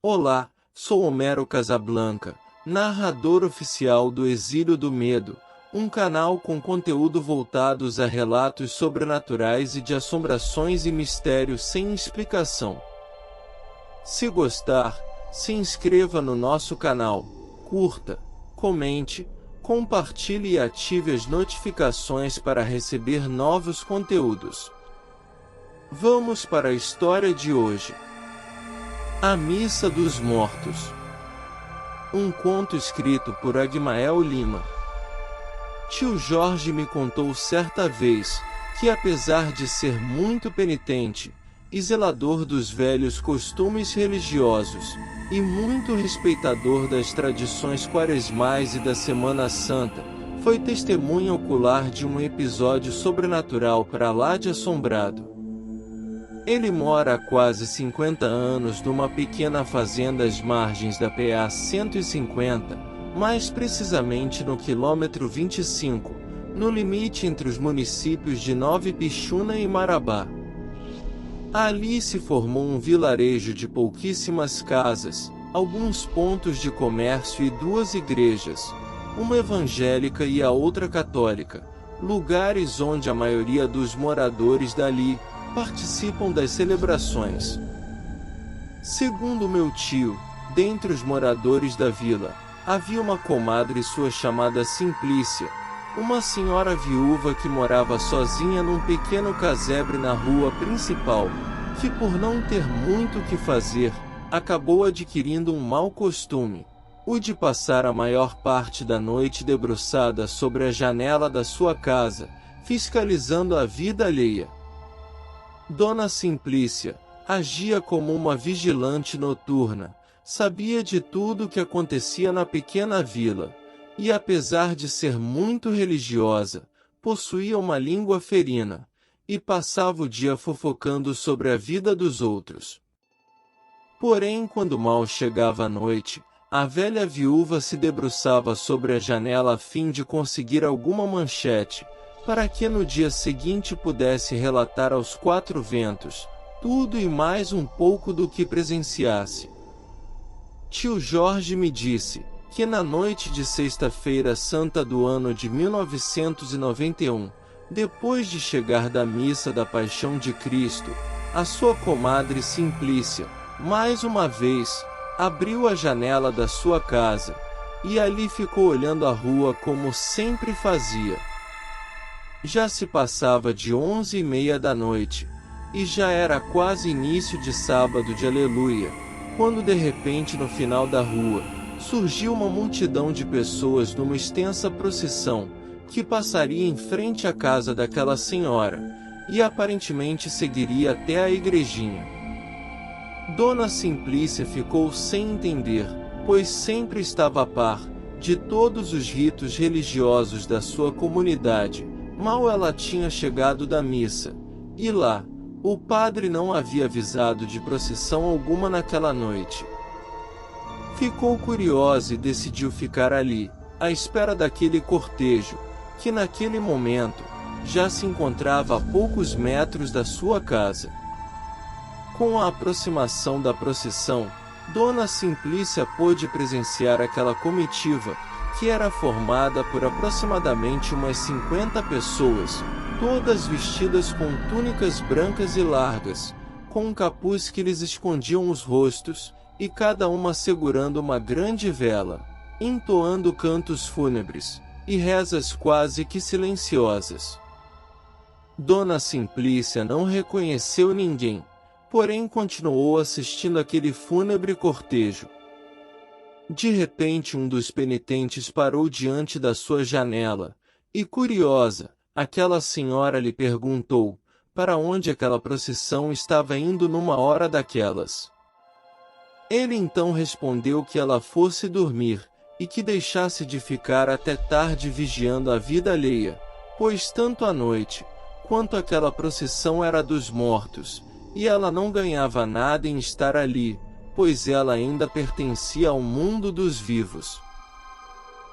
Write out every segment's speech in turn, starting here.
Olá, sou Homero Casablanca, narrador oficial do Exílio do Medo, um canal com conteúdo voltados a relatos sobrenaturais e de assombrações e mistérios sem explicação. Se gostar, se inscreva no nosso canal, curta, comente, compartilhe e ative as notificações para receber novos conteúdos. Vamos para a história de hoje. A Missa dos Mortos. Um conto escrito por Agmael Lima. Tio Jorge me contou certa vez que, apesar de ser muito penitente e zelador dos velhos costumes religiosos, e muito respeitador das tradições quaresmais e da Semana Santa, foi testemunha ocular de um episódio sobrenatural para lá de assombrado. Ele mora há quase 50 anos numa pequena fazenda às margens da PA 150, mais precisamente no quilômetro 25, no limite entre os municípios de Nova Ipixuna e Marabá. Ali se formou um vilarejo de pouquíssimas casas, alguns pontos de comércio e duas igrejas, uma evangélica e a outra católica, lugares onde a maioria dos moradores dali participam das celebrações. Segundo meu tio, dentre os moradores da vila, havia uma comadre sua chamada Simplícia, uma senhora viúva que morava sozinha num pequeno casebre na rua principal, que por não ter muito o que fazer, acabou adquirindo um mau costume, o de passar a maior parte da noite debruçada sobre a janela da sua casa, fiscalizando a vida alheia. Dona Simplícia agia como uma vigilante noturna, sabia de tudo o que acontecia na pequena vila, e apesar de ser muito religiosa, possuía uma língua ferina, e passava o dia fofocando sobre a vida dos outros. Porém, quando mal chegava a noite, a velha viúva se debruçava sobre a janela a fim de conseguir alguma manchete, para que no dia seguinte pudesse relatar aos quatro ventos tudo e mais um pouco do que presenciasse. Tio Jorge me disse que na noite de Sexta-feira Santa do ano de 1991, depois de chegar da missa da Paixão de Cristo, a sua comadre Simplícia, mais uma vez, abriu a janela da sua casa, e ali ficou olhando a rua como sempre fazia. Já se passava de 11h30 da noite, e já era quase início de sábado de Aleluia, quando de repente no final da rua, surgiu uma multidão de pessoas numa extensa procissão, que passaria em frente à casa daquela senhora, e aparentemente seguiria até a igrejinha. Dona Simplícia ficou sem entender, pois sempre estava a par de todos os ritos religiosos da sua comunidade. Mal ela tinha chegado da missa, e lá, o padre não havia avisado de procissão alguma naquela noite. Ficou curiosa e decidiu ficar ali, à espera daquele cortejo, que naquele momento, já se encontrava a poucos metros da sua casa. Com a aproximação da procissão, Dona Simplícia pôde presenciar aquela comitiva, que era formada por aproximadamente umas 50 pessoas, todas vestidas com túnicas brancas e largas, com um capuz que lhes escondiam os rostos, e cada uma segurando uma grande vela, entoando cantos fúnebres, e rezas quase que silenciosas. Dona Simplícia não reconheceu ninguém, porém continuou assistindo aquele fúnebre cortejo. De repente um dos penitentes parou diante da sua janela, e curiosa, aquela senhora lhe perguntou para onde aquela procissão estava indo numa hora daquelas. Ele então respondeu que ela fosse dormir, e que deixasse de ficar até tarde vigiando a vida alheia, pois tanto a noite, quanto aquela procissão era dos mortos, e ela não ganhava nada em estar ali, pois ela ainda pertencia ao mundo dos vivos.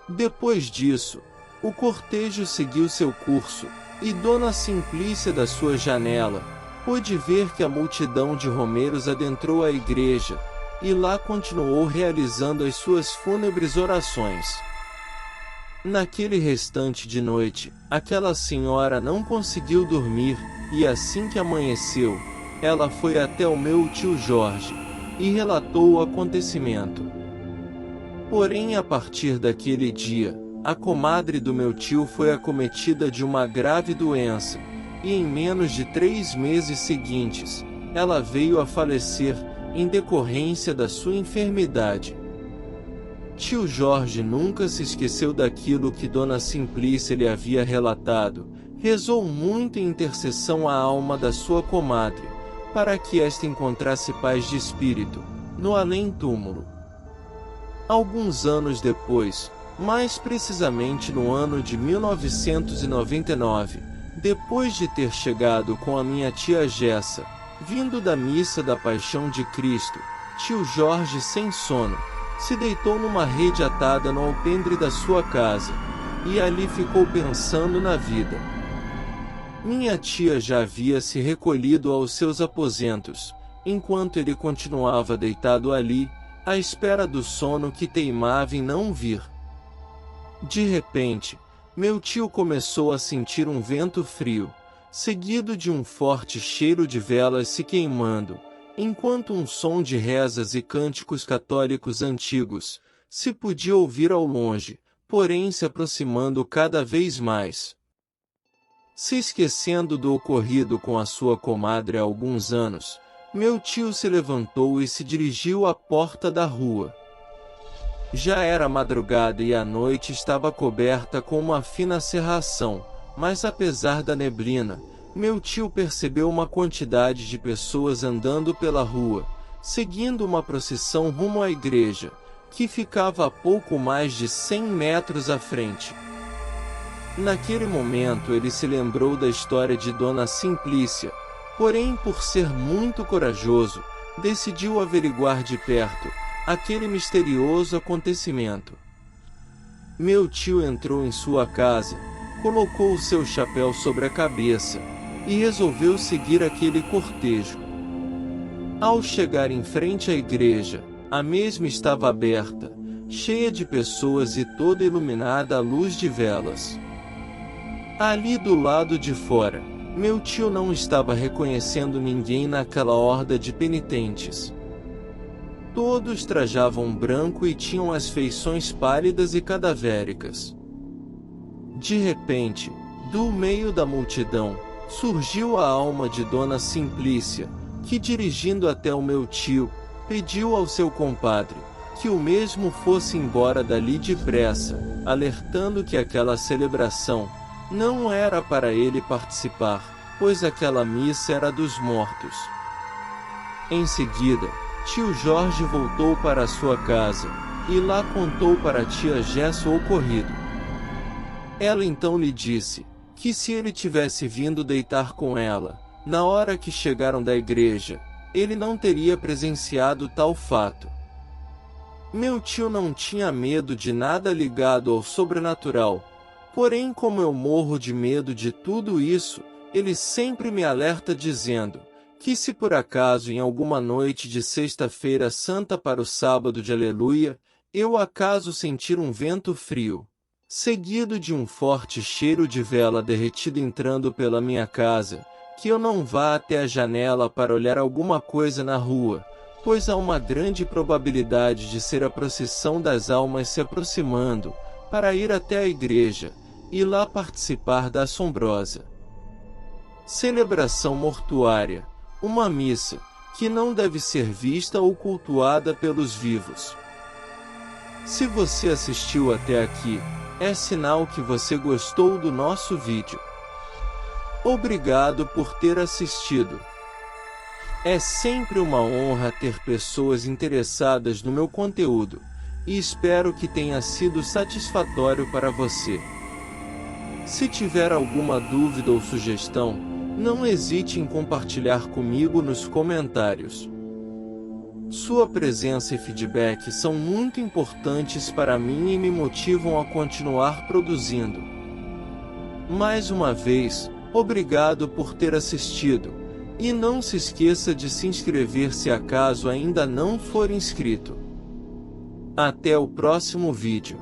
Depois disso, o cortejo seguiu seu curso, e Dona Simplícia da sua janela pôde ver que a multidão de romeiros adentrou a igreja, e lá continuou realizando as suas fúnebres orações. Naquele restante de noite, aquela senhora não conseguiu dormir, e assim que amanheceu, ela foi até o meu tio Jorge, e relatou o acontecimento. Porém, a partir daquele dia, a comadre do meu tio foi acometida de uma grave doença, e em menos de 3 meses seguintes, ela veio a falecer, em decorrência da sua enfermidade. Tio Jorge nunca se esqueceu daquilo que Dona Simplícia lhe havia relatado, rezou muito em intercessão à alma da sua comadre, para que esta encontrasse paz de espírito, no além-túmulo. Alguns anos depois, mais precisamente no ano de 1999, depois de ter chegado com a minha tia Gessa, vindo da missa da Paixão de Cristo, tio Jorge, sem sono, se deitou numa rede atada no alpendre da sua casa, e ali ficou pensando na vida. Minha tia já havia se recolhido aos seus aposentos, enquanto ele continuava deitado ali, à espera do sono que teimava em não vir. De repente, meu tio começou a sentir um vento frio, seguido de um forte cheiro de velas se queimando, enquanto um som de rezas e cânticos católicos antigos se podia ouvir ao longe, porém se aproximando cada vez mais. Se esquecendo do ocorrido com a sua comadre há alguns anos, meu tio se levantou e se dirigiu à porta da rua. Já era madrugada e a noite estava coberta com uma fina cerração, mas apesar da neblina, meu tio percebeu uma quantidade de pessoas andando pela rua, seguindo uma procissão rumo à igreja, que ficava a pouco mais de 100 metros à frente. Naquele momento ele se lembrou da história de Dona Simplícia, porém por ser muito corajoso, decidiu averiguar de perto aquele misterioso acontecimento. Meu tio entrou em sua casa, colocou o seu chapéu sobre a cabeça, e resolveu seguir aquele cortejo. Ao chegar em frente à igreja, a mesma estava aberta, cheia de pessoas e toda iluminada à luz de velas. Ali do lado de fora, meu tio não estava reconhecendo ninguém naquela horda de penitentes. Todos trajavam branco e tinham as feições pálidas e cadavéricas. De repente, do meio da multidão, surgiu a alma de Dona Simplícia, que dirigindo até o meu tio, pediu ao seu compadre, que o mesmo fosse embora dali depressa, alertando que aquela celebração não era para ele participar, pois aquela missa era dos mortos. Em seguida, tio Jorge voltou para sua casa, e lá contou para a tia Gessa o ocorrido. Ela então lhe disse que se ele tivesse vindo deitar com ela, na hora que chegaram da igreja, ele não teria presenciado tal fato. Meu tio não tinha medo de nada ligado ao sobrenatural, porém como eu morro de medo de tudo isso, ele sempre me alerta dizendo que se por acaso em alguma noite de sexta-feira santa para o sábado de Aleluia, eu acaso sentir um vento frio, seguido de um forte cheiro de vela derretida entrando pela minha casa, que eu não vá até a janela para olhar alguma coisa na rua, pois há uma grande probabilidade de ser a procissão das almas se aproximando, para ir até a igreja, e lá participar da assombrosa celebração mortuária, uma missa, que não deve ser vista ou cultuada pelos vivos. Se você assistiu até aqui, é sinal que você gostou do nosso vídeo. Obrigado por ter assistido. É sempre uma honra ter pessoas interessadas no meu conteúdo, e espero que tenha sido satisfatório para você. Se tiver alguma dúvida ou sugestão, não hesite em compartilhar comigo nos comentários. Sua presença e feedback são muito importantes para mim e me motivam a continuar produzindo. Mais uma vez, obrigado por ter assistido, E não se esqueça de se inscrever se acaso ainda não for inscrito. Até o próximo vídeo.